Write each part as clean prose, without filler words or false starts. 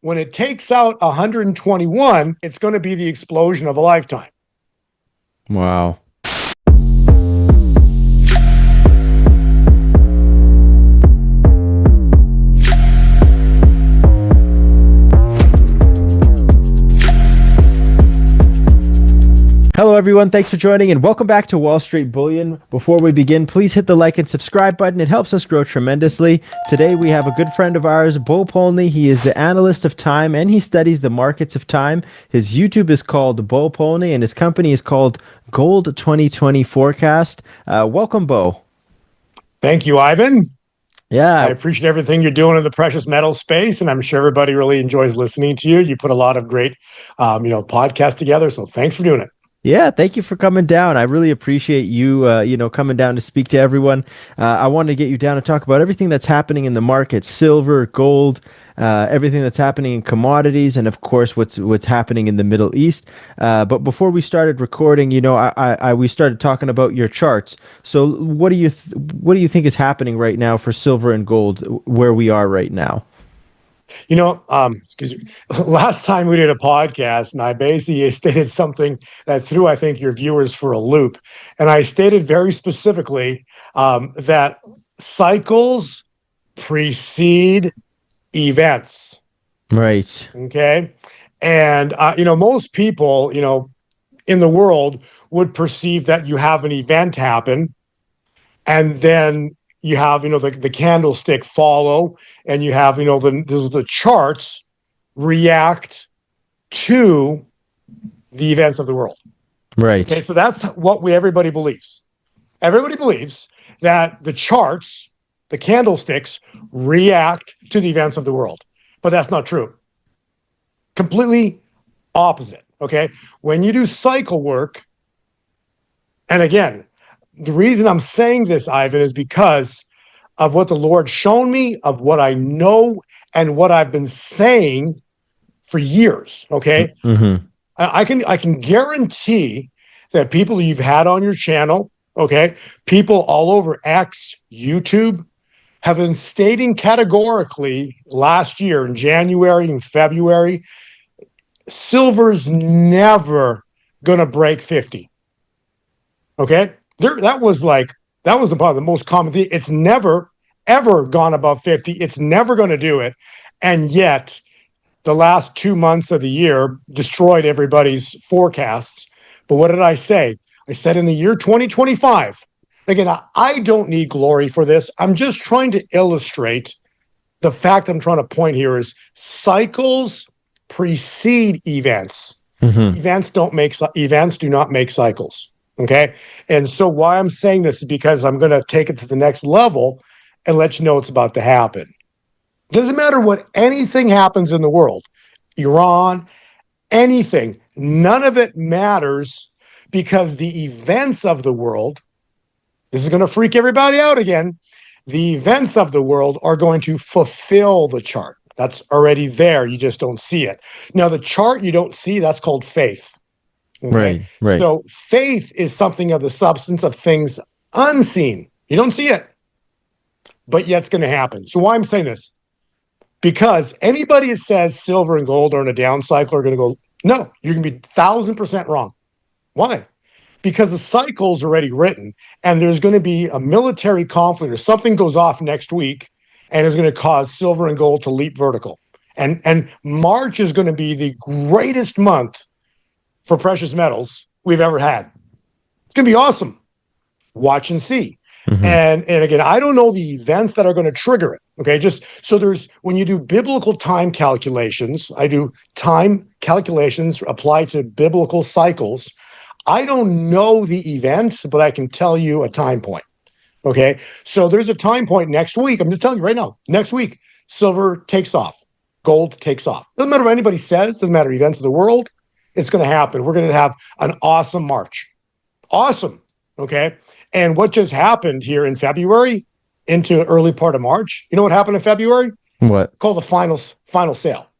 when it takes out 121, it's going to be the explosion of a lifetime. Wow. Hello, everyone. Thanks for joining and welcome back to Wall Street Bullion. Before we begin, please hit the like and subscribe button. It helps us grow tremendously. Today, we have a good friend of ours, Bo Polny. He is the analyst of time and he studies the markets of time. His YouTube is called Bo Polny and his company is called Gold 2020 Forecast. Welcome, Bo. Thank you, Ivan. Yeah. I appreciate everything you're doing in the precious metal space, and I'm sure everybody really enjoys listening to you. You put a lot of great, podcasts together, so thanks for doing it. Yeah, thank you for coming down. I really appreciate you, coming down to speak to everyone. I wanted to get you down to talk about everything that's happening in the market, silver, gold, everything that's happening in commodities, and of course, what's happening in the Middle East. But before we started recording, we started talking about your charts. So, what do you think is happening right now for silver and gold, where we are right now? Because last time we did a podcast and I basically stated something that threw, I think, your viewers for a loop. And I stated very specifically that cycles precede events. Right. Okay. And, most people, in the world would perceive that you have an event happen and then you have, the candlestick follow, and you have, the charts react to the events of the world. Right. Okay, so that's what everybody believes. Everybody believes that the charts, the candlesticks, react to the events of the world, but that's not true. Completely opposite. Okay, when you do cycle work, and again, the reason I'm saying this, Ivan, is because of what the Lord shown me, of what I know, and what I've been saying for years. Okay, Mm-hmm. I can guarantee that people you've had on your channel, okay, people all over X, YouTube, have been stating categorically last year in January and February, silver's never gonna break 50. Okay. That was about the most common thing. It's never, ever gone above 50. It's never going to do it. And yet, the last 2 months of the year destroyed everybody's forecasts. But what did I say? I said in the year 2025, again, I don't need glory for this. I'm just trying to illustrate the fact I'm trying to point here is cycles precede events. Mm-hmm. Events do not make cycles. Okay. And so why I'm saying this is because I'm going to take it to the next level and let you know it's about to happen. Doesn't matter what anything happens in the world, Iran, anything, none of it matters because the events of the world, this is going to freak everybody out again. The events of the world are going to fulfill the chart. That's already there. You just don't see it. Now, the chart you don't see, that's called faith. Okay? Right. So faith is something of the substance of things unseen. You don't see it, but yet it's going to happen. So why I'm saying this? Because anybody that says silver and gold are in a down cycle are going to go, no, you're going to be 1,000% wrong. Why? Because the cycle's already written and there's going to be a military conflict or something goes off next week and is going to cause silver and gold to leap vertical. And March is going to be the greatest month for precious metals we've ever had. It's going to be awesome. Watch and see. Mm-hmm. And again, I don't know the events that are going to trigger it. Okay. Just so when you do biblical time calculations, I do time calculations applied to biblical cycles. I don't know the events, but I can tell you a time point. Okay. So there's a time point next week. I'm just telling you right now, next week, silver takes off, gold takes off. Doesn't matter what anybody says, doesn't matter events of the world. It's going to happen. We're going to have an awesome March. Awesome. Okay. And what just happened here in February into early part of March, you know what happened in February? What? Called the final sale.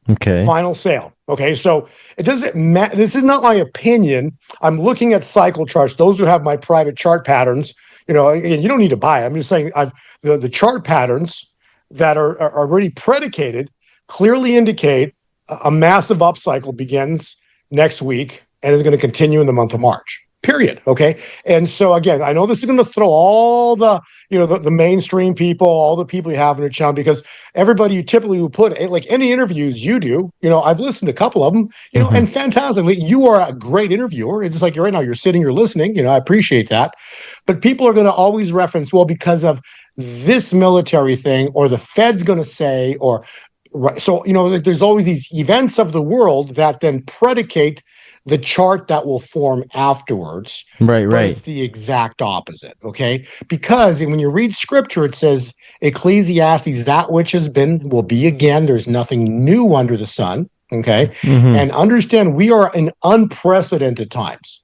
Okay. Final sale. Okay. So it doesn't matter. This is not my opinion. I'm looking at cycle charts. Those who have my private chart patterns, again, you don't need to buy it. I'm just saying the chart patterns that are already predicated clearly indicate a massive upcycle begins next week and is going to continue in the month of March. Period. Okay. And so again, I know this is going to throw all the, the mainstream people, all the people you have in your channel, because everybody you typically would put, like any interviews you do, I've listened to a couple of them, and fantastically, you are a great interviewer. It's just like right now, you're sitting, you're listening, I appreciate that. But people are going to always reference, well, because of this military thing, or the Fed's going to say, or right. So, there's always these events of the world that then predicate the chart that will form afterwards. Right, but right. it's the exact opposite, okay? Because when you read scripture, it says, Ecclesiastes, that which has been will be again. There's nothing new under the sun, okay? And understand, we are in unprecedented times.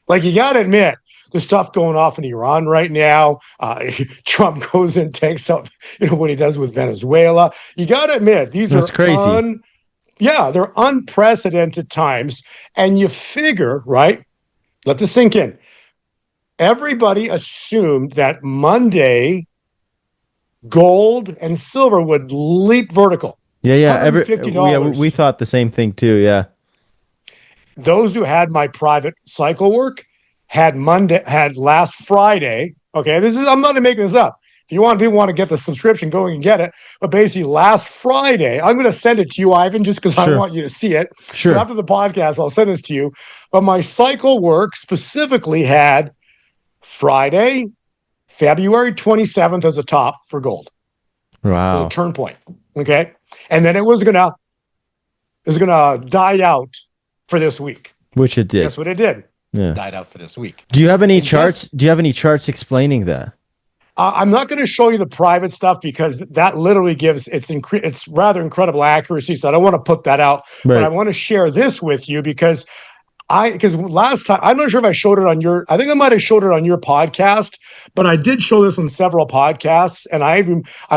Like, you got to admit, there's stuff going off in Iran right now. Trump goes and takes up, what he does with Venezuela. You got to admit, That's crazy. they're unprecedented times. And you figure, right? Let this sink in. Everybody assumed that Monday, gold and silver would leap vertical. Yeah. $150. We thought the same thing too. Yeah. Those who had my private cycle work had last Friday. Okay, I'm not making this up. If you want to get the subscription, go and get it. But basically, last Friday, I'm going to send it to you, Ivan, just because I want you to see it. Sure. So after the podcast, I'll send this to you. But my cycle work specifically had Friday, February 27th as a top for gold. Wow. A turn point. Okay, and then it was gonna die out for this week. Which it did. That's what it did. Yeah. Died out for this week. Do you have any charts? Do you have any charts explaining that? I'm not going to show you the private stuff because that literally gives it's rather incredible accuracy. So I don't want to put that out, but I want to share this with you because last time, I'm not sure if I showed it on I think I might have showed it on your podcast, but I did show this on several podcasts, and I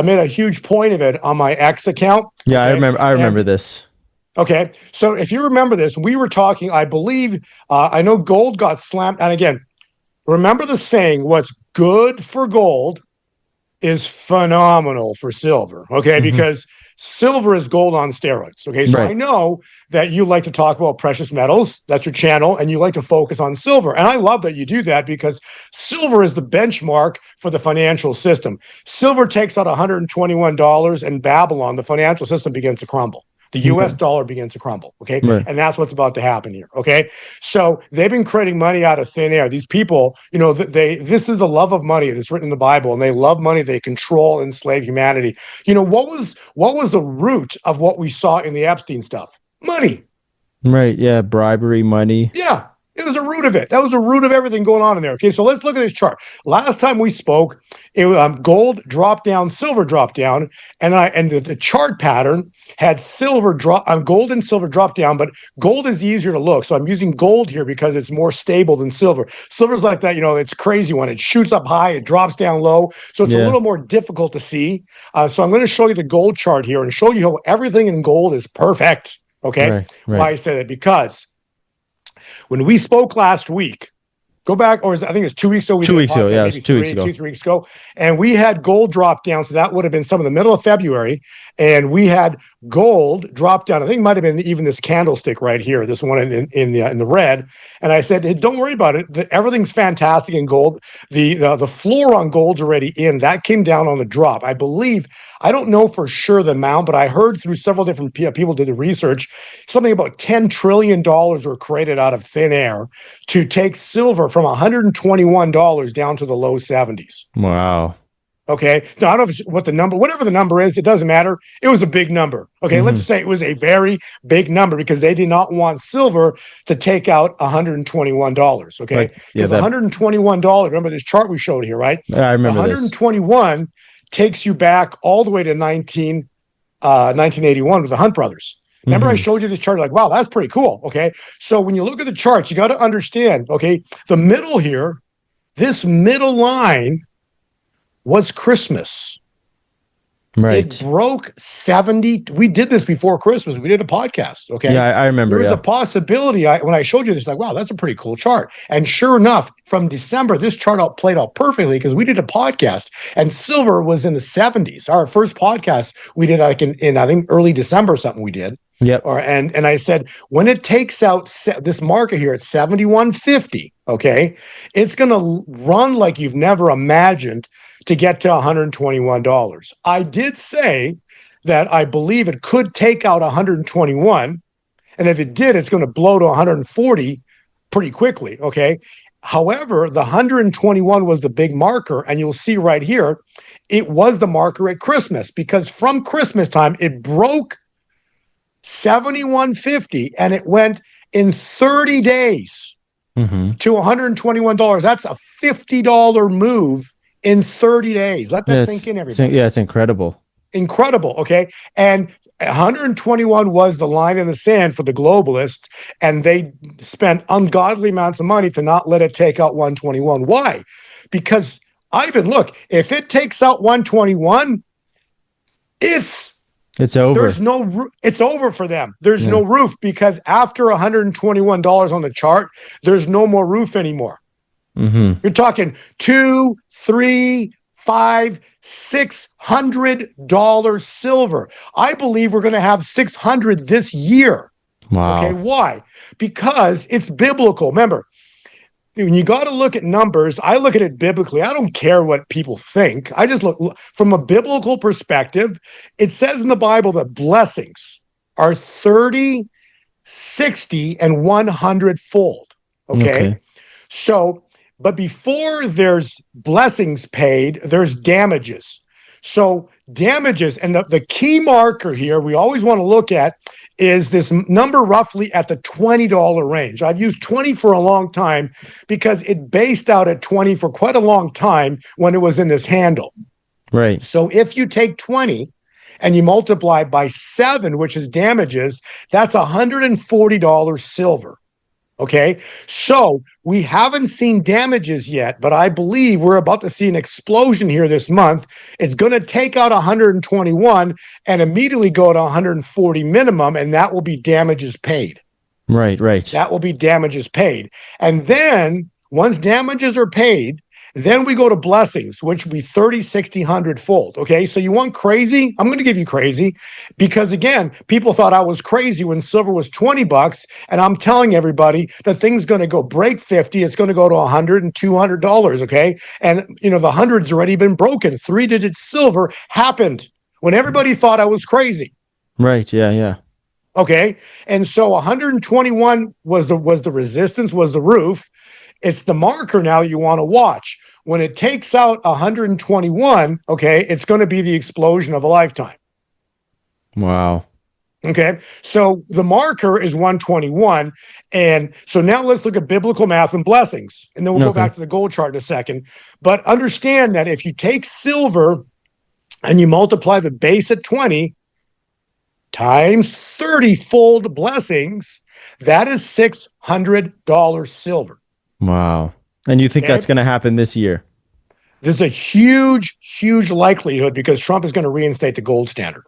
made a huge point of it on my X account. Yeah, okay? I remember this. Okay, so if you remember this, we were talking, I believe, I know gold got slammed. And again, remember the saying, what's good for gold is phenomenal for silver, okay? Because silver is gold on steroids, okay? So I know that you like to talk about precious metals. That's your channel, and you like to focus on silver. And I love that you do that because silver is the benchmark for the financial system. Silver takes out $121 and Babylon, the financial system begins to crumble. The U.S. dollar begins to crumble, okay? And that's what's about to happen here, okay? So they've been creating money out of thin air. These people, this is the love of money that's written in the Bible, and they love money. They control, enslave humanity. What was the root of what we saw in the Epstein stuff? Money. Right, yeah, bribery, money. Yeah. It was a root of it. That was a root of everything going on in there. Okay, so let's look at this chart. Last time we spoke, gold dropped down, silver dropped down, and the chart pattern had gold and silver drop down, but gold is easier to look. So I'm using gold here because it's more stable than silver. Silver's like that, it's crazy when it shoots up high, it drops down low. So it's a little more difficult to see. So I'm going to show you the gold chart here and show you how everything in gold is perfect. Okay, right. Why I say that? Because when we spoke last week, go back, or I think it's 2 weeks ago. 2 weeks ago, yeah, it was 2 weeks ago. 2 weeks ago. And we had gold drop down. So that would have been some of the middle of February. And we had gold drop down. I think it might have been even this candlestick right here, this one in the red. And I said, hey, don't worry about it. Everything's fantastic in gold. The floor on gold's already in. That came down on the drop. I believe, I don't know for sure the amount, but I heard through several different people did the research, something about $10 trillion were created out of thin air to take silver from $121 down to the low 70s. Wow. Okay. Now, I don't know if whatever the number is, it doesn't matter. It was a big number. Okay. Let's just say it was a very big number because they did not want silver to take out $121. Okay. Because $121, remember this chart we showed here, right? I remember 121 takes you back all the way to 1981 with the Hunt brothers. Remember I showed you this chart, like, wow, that's pretty cool. Okay. So when you look at the charts, you got to understand, okay, the middle here, this middle line was Christmas. It Right. broke 70. We did this before Christmas. We did a podcast. Yeah, Okay. I There remember. was a Yeah. possibility. When I showed you this, like, wow, that's a pretty cool chart. And sure enough, from December, this chart played out perfectly because we did a podcast and silver was in the 70s. Our first podcast we did like in I think early December or something we did. Yep. And I said, when it takes out this market here at 71.50, okay, it's going to run like you've never imagined to get to $121. I did say that I believe it could take out 121. And if it did, it's going to blow to 140 pretty quickly. Okay. However, the 121 was the big marker. And you'll see right here, it was the marker at Christmas because from Christmas time, it broke 71.50 and it went in 30 days to $121. That's a $50 move in 30 days. Let that sink in, everybody. Yeah, it's incredible. Incredible. Okay. And 121 was the line in the sand for the globalists, and they spent ungodly amounts of money to not let it take out 121. Why? Because Ivan, look, if it takes out 121, it's over. It's over for them. There's no roof because after $121 on the chart, there's no more roof anymore. You're talking $200, $300, $500, $600 silver. I believe we're going to have 600 this year. Wow. Okay, why? Because it's biblical. Remember, when you got to look at numbers, I look at it biblically. I don't care what people think. I just look from a biblical perspective. It says in the Bible that blessings are 30, 60, and 100 fold. Okay. So, but before there's blessings paid, there's damages. So damages, and the key marker here we always want to look at is this number roughly at the $20 range. I've used 20 for a long time because it based out at 20 for quite a long time when it was in this handle. Right. So if you take 20 and you multiply by 7, which is damages, that's $140 silver. Okay, so we haven't seen damages yet, but I believe we're about to see an explosion here this month. It's going to take out 121 and immediately go to 140 minimum, and that will be damages paid. Right. That will be damages paid. And then once damages are paid, then we go to blessings, which will be 30, 60, 100 fold. Okay, so you want crazy? I'm going to give you crazy because, again, people thought I was crazy when silver was $20. And I'm telling everybody the thing's going to go break 50. It's going to go to $100 and $200. Okay, and the 100's already been broken. 3-digit silver happened when everybody thought I was crazy. Right. Yeah. Okay, and so 121 was the resistance, was the roof. It's the marker now you want to watch. When it takes out 121, okay, it's going to be the explosion of a lifetime. Wow. Okay, so the marker is 121. And so now let's look at biblical math and blessings. And then we'll go back to the gold chart in a second. But understand that if you take silver and you multiply the base at 20 times 30-fold blessings, that is $600 silver. Wow. And you think that's going to happen this year? There's a huge, huge likelihood because Trump is going to reinstate the gold standard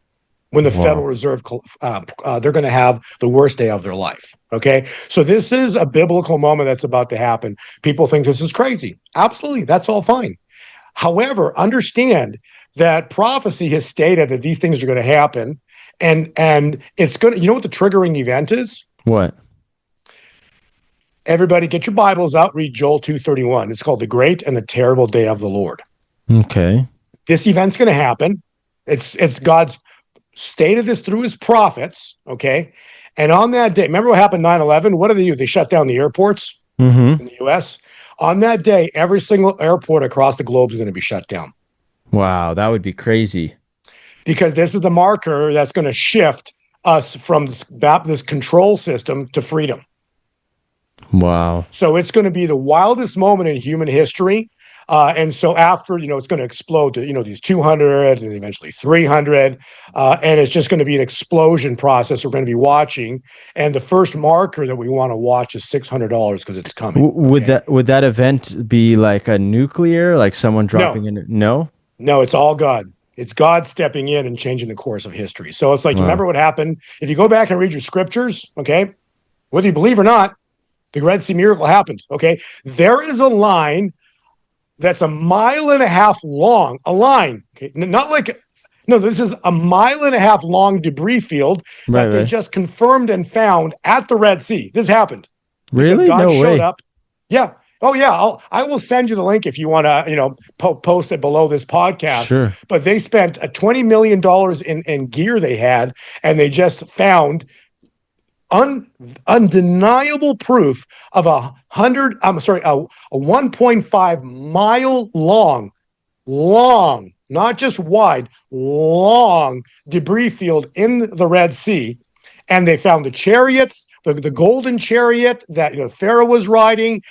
when the Federal Reserve, they're going to have the worst day of their life. Okay. So this is a biblical moment that's about to happen. People think this is crazy. Absolutely. That's all fine. However, understand that prophecy has stated that these things are going to happen. And it's going to, you know what the triggering event is? What? Everybody get your Bibles out, read Joel 2:31. It's called the Great and the Terrible Day of the Lord. Okay. This event's going to happen. It's God's stated this through his prophets, okay? And on that day, remember what happened 9/11? What do? They shut down the airports in the U.S. On that day, every single airport across the globe is going to be shut down. Wow, that would be crazy. Because this is the marker that's going to shift us from this control system to freedom. Wow. So it's going to be the wildest moment in human history. And so after, it's going to explode to, these 200 and eventually 300. And it's just going to be an explosion process we're going to be watching. And the first marker that we want to watch is $600 because it's coming. Would that event be like a nuclear, like someone dropping in? No? No, it's all God. It's God stepping in and changing the course of history. So it's like, Wow. remember what happened? If you go back and read your scriptures, okay, whether you believe or not, the Red Sea miracle happened, okay? There is a line that's a mile and a half long, a line, okay? Not like, no, this is a mile and a half long debris field Right, that they right. just confirmed and found at the Red Sea. This happened because Really? God No showed way. up. Yeah. Oh yeah. I will send you the link if you want to, post it below this podcast. Sure. But they spent $20 million in gear they had, and they just found undeniable proof of a 1.5 mile long, not just wide, long debris field in the Red Sea. And they found the chariots, the golden chariot that Pharaoh was riding.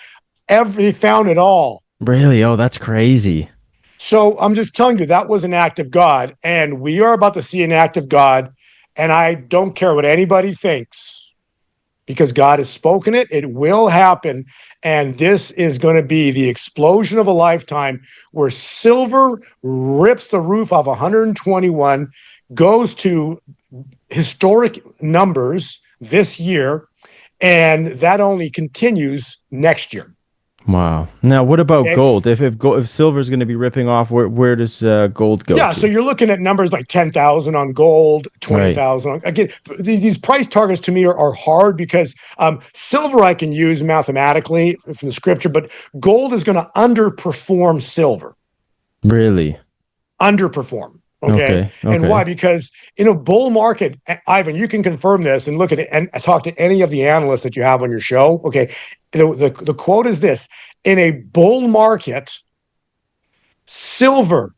They found it all. Really? Oh, that's crazy. So I'm just telling you that was an act of God, and we are about to see an act of God. And I don't care what anybody thinks, because God has spoken it. It will happen. And this is going to be the explosion of a lifetime, where silver rips the roof off 121, goes to historic numbers this year, and that only continues next year. Wow. Now, what about Okay. gold? If silver is going to be ripping off, where does gold go Yeah, so to? you're looking at numbers like 10,000 on gold, Right. 20,000 on, again, these price targets to me are hard, because silver I can use mathematically from the scripture, but gold is going to underperform silver. Really? Underperform. Okay. Okay. And why? Okay. Because in a bull market, Ivan, you can confirm this and look at it and talk to any of the analysts that you have on your show. Okay. The quote is this: in a bull market, silver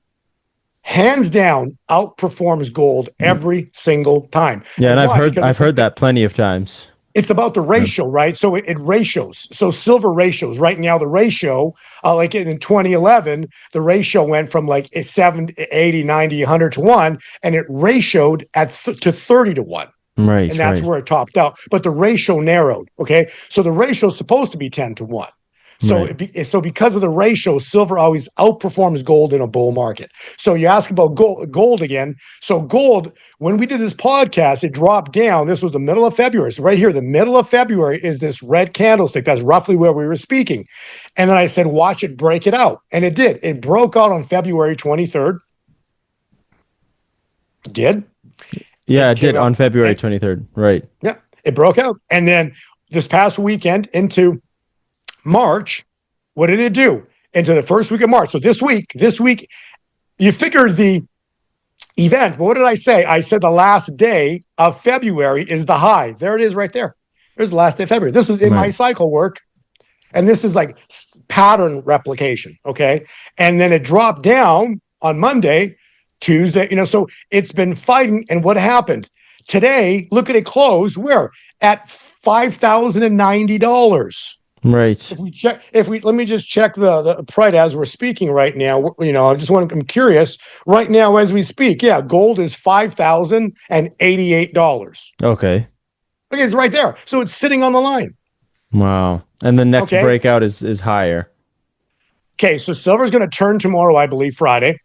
hands down outperforms gold every single time. Yeah, and And why? Because I've heard that plenty of times. it's about the Yeah. ratio, right? So it ratios. So silver ratios. Right now, the ratio, like in 2011, the ratio went from like 70, 80, 90, 100 to 1, and it ratioed to 30 to 1. Right, And that's right, where it topped out. But the ratio narrowed. Okay. So the ratio is supposed to be 10 to 1. So, right. so because of the ratio, silver always outperforms gold in a bull market. So you ask about gold again. So gold, when we did this podcast, it dropped down. This was the middle of February. So right here, the middle of February is this red candlestick. That's roughly where we were speaking. And then I said, watch it break it out. And it did. It broke out on February 23rd. It did. Yeah, it Came did out. on February 23rd. Right. Yeah, it broke out. And then this past weekend into March, what did it do? Into the first week of March. So this week, you figured the event. But what did I say? I said the last day of February is the high. There it is right there. There's the last day of February. This was in my Right. cycle work. And this is like pattern replication. Okay. And then it dropped down on Monday, Tuesday, so it's been fighting. And what happened today? Look at it close. Where? At $5,090. Right. Let me just check the price as we're speaking right now. I'm curious right now as we speak. Yeah, gold is $5,088. Okay. Okay, it's right there. So it's sitting on the line. Wow. And the next Okay. breakout is higher. Okay, so silver's going to turn tomorrow, I believe, Friday.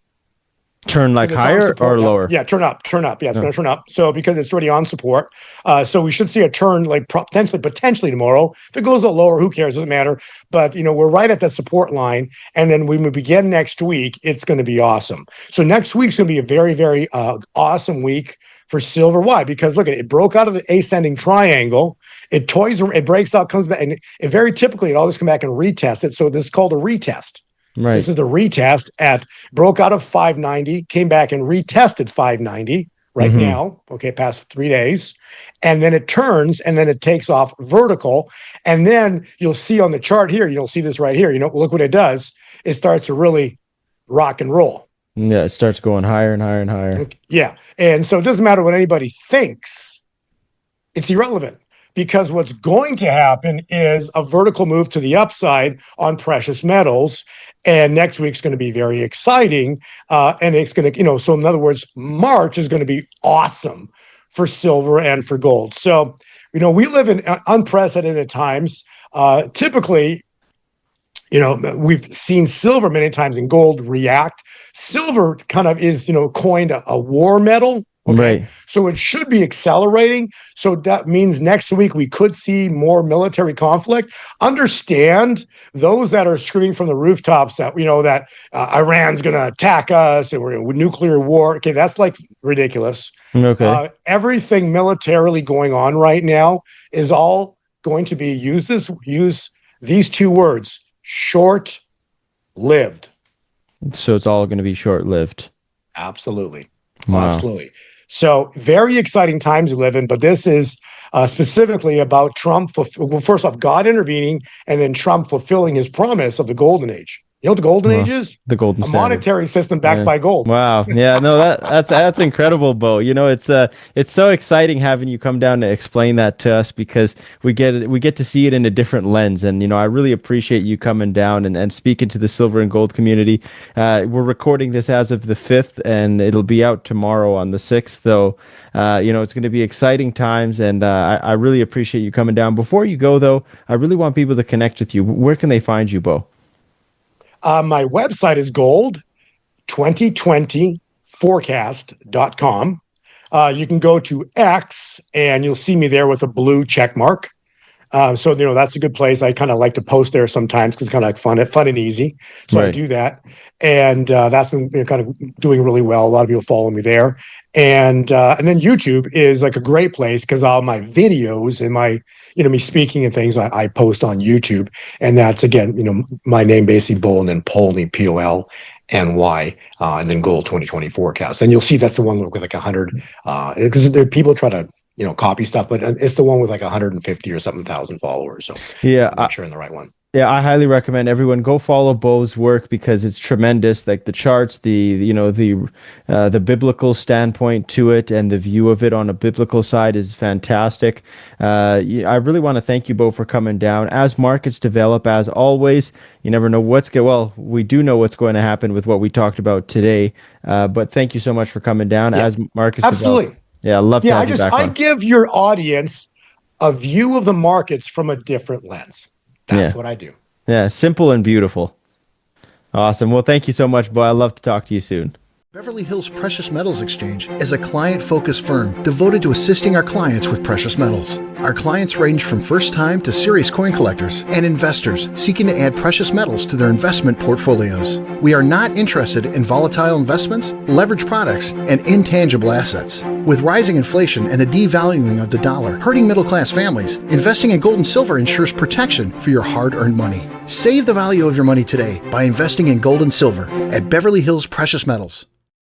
Turn like It's on higher support or now. lower? Yeah, turn up. Yeah, it's Oh. going to turn up. So because it's already on support, so we should see a turn like potentially tomorrow. If it goes a little lower, who cares? Doesn't matter. But we're right at the support line, and then when we begin next week, it's going to be awesome. So next week's going to be a very, very awesome week for silver. Why? Because look at it. It broke out of the ascending triangle. It breaks out, comes back, and it very typically it always come back and retest it. So this is called a retest. Right. This is the retest broke out of 590, came back and retested 590 right now. Okay, past 3 days. And then it turns and then it takes off vertical. And then you'll see on the chart here, you'll see this right here. Look what it does. It starts to really rock and roll. Yeah, it starts going higher and higher and higher. Yeah. And so it doesn't matter what anybody thinks, it's irrelevant. Because what's going to happen is a vertical move to the upside on precious metals. And next week's going to be very exciting. And it's going to, so in other words, March is going to be awesome for silver and for gold. So, we live in unprecedented times. Typically, we've seen silver many times and gold react. Silver kind of is, coined a war metal. Okay. Right. So it should be accelerating. So that means next week we could see more military conflict. Understand those that are screaming from the rooftops that, that Iran's going to attack us and we're in nuclear war. Okay. That's like ridiculous. Okay. Everything militarily going on right now is all going to be use these two words, short-lived. So it's all going to be short-lived. Absolutely. Wow. Absolutely. So very exciting times we live in, but this is specifically about Trump. Well, first off, God intervening and then Trump fulfilling his promise of the golden age. You know what the golden age is? The golden standard. Monetary system backed by gold. Wow. Yeah, no, that's incredible, Bo. It's so exciting having you come down to explain that to us because we get to see it in a different lens. And I really appreciate you coming down and speaking to the silver and gold community. We're recording this as of the 5th and it'll be out tomorrow on the 6th. Though it's going to be exciting times and I really appreciate you coming down. Before you go though, I really want people to connect with you. Where can they find you, Bo? My website is gold2020forecast.com. You can go to X and you'll see me there with a blue check mark. So that's a good place. I kind of like to post there sometimes because it's kind of like fun and easy. So right. I do that. And that's been kind of doing really well. A lot of people follow me there. And then YouTube is like a great place because all my videos and my, me speaking and things I post on YouTube. And that's, again, my name basically Bo and then Polny, Polny, and then Gold 2020 forecast. And you'll see that's the one with like 100, because people try to, copy stuff, but it's the one with like 150 or something thousand followers. So yeah, I'm sure in the right one. Yeah, I highly recommend everyone go follow Bo's work because it's tremendous. Like the charts, the biblical standpoint to it, and the view of it on a biblical side is fantastic. I really want to thank you, Bo, for coming down. As markets develop, as always, you never know we do know what's going to happen with what we talked about today. But thank you so much for coming down. Yeah, as markets develop. Yeah, I love to have you back on. I give your audience a view of the markets from a different lens. That's what I do. Yeah, simple and beautiful. Awesome. Well, thank you so much, Bo. I'd love to talk to you soon. Beverly Hills Precious Metals Exchange is a client-focused firm devoted to assisting our clients with precious metals. Our clients range from first-time to serious coin collectors and investors seeking to add precious metals to their investment portfolios. We are not interested in volatile investments, leveraged products, and intangible assets. With rising inflation and the devaluing of the dollar hurting middle-class families, investing in gold and silver ensures protection for your hard-earned money. Save the value of your money today by investing in gold and silver at Beverly Hills Precious Metals.